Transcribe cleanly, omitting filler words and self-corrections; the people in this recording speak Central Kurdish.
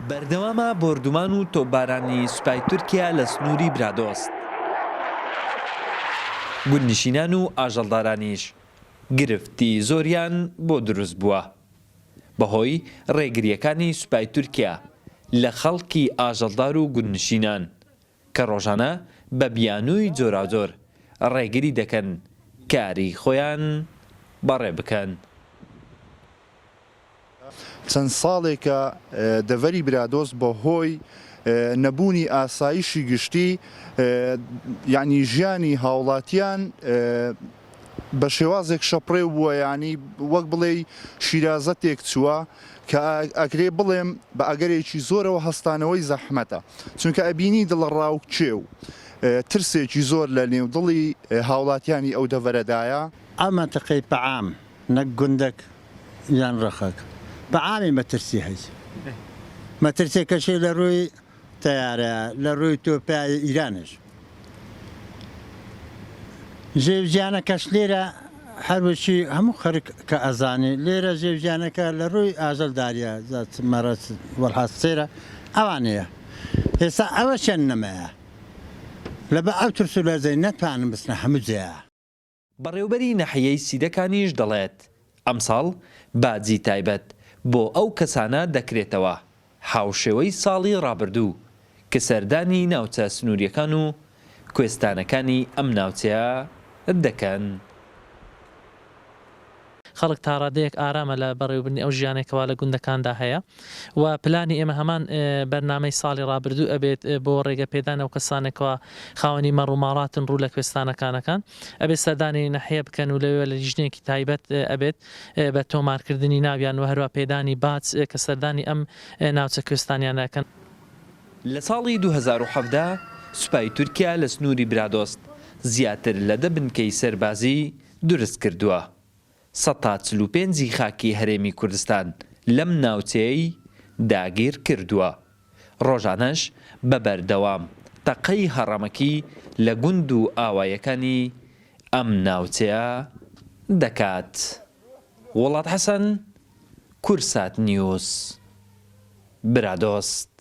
بەردەوامە بۆردومان و تۆپبارانی سوپای تورکیا لە سنووری برادۆست. گوندنشینان و ئاژەڵدارانیش گرفتی زۆریان بۆ دروست بووە بەهۆی ڕێگریەکانی سوپای تورکیا لە خەڵکی ئاژەڵدار و گوندنشینان کە ڕۆژانە بە بیانووی جۆراوجۆر ڕێگری دەکەن کاری خۆیان بەڕێ بکەن. چەند ساڵێکە دەڤەری برادۆست بە هۆی نەبوونی ئاسایشی گشتی یعنی ژیانی هاوڵاتیان بە شێوازێک شەپڕێ بووە، ینی وەک بڵێ شیرازەتێک چووە کە ئەگرێ بڵێم بە ئەگەرێکی زۆرەوە هەستانەوەی زەحمەتە، چونکە ئەبینی دڵڕاوکچێ و ترسێکی زۆر لە نێو دڵی هاوڵاتیانی ئەو دەڤەرەدایە. ئەمە تقی بەعام نەک گوندەك یان ڕەخەک بەعامی مەترسی هەیە. مەترسێکەشی لە ڕووی تەیارە لە ڕووی تۆپای ئیرانش ژێوژیانەکەش لێرە هەروەشی هەموو خەرک کە ئەزانێ لێرە ژێوژیانەکە لە ڕووی ئاژەڵداریە مەرەس وەڵحاسێرە ئەوانەیە. ئێستا ئەوە چەند نەمەیە لەبە ئەو ترس و لەرزەی نەتوانن بچنە هەموو جێیە. بەڕێوبەری نەحیەی سیدەکانیش دەڵێت ئەمساڵ باجی تایبەت بۆ ئەو کەسانە دەکرێتەوە هاوشێوەی ساڵی ڕابردوو کە سەردانی ناوچە سنووریەکان و کوێستانەکانی ئەم ناوچەیە دەکەن. خەڵک تا ڕادەیەک ئارامە لە بەڕێوەبردنی ئەو ژیانێکەوە لە گوندەکاندا هەیە و پلانی ئێمە هەمان بەرنامەی ساڵی ڕابردوو ئەبێت بۆ ڕێگەپێدان ئەو کەسانێکەوە خاوەنی مەڕووماڵاتن ڕوو لە کوێستانەکانەکان ئەبێت سەردانی نەحیە بکەن و لەوێ لە لیژنێکی تایبەت ئەبێت بە تۆمارکردنی ناویان و هەروە پێدانی باج کە سەردانی ئەم ناوچە کوێستانیانەکەن. لە ساڵی 2017 سوپای تورکیا لە سنووری برادۆست زیاتر لە 10 بنکەی سەربازی دروست کردووە. 145 خاکی هەرێمی کوردستان لەم ناوچەیەی داگیر کردووە. ڕۆژانەش بە بەردەوام تەقەی هەڕەمەکی لە گوند و ئاوایەکانی ئەم ناوچەیە دەکات. وڵات حەسەن، کورسات نیوز، برادۆست.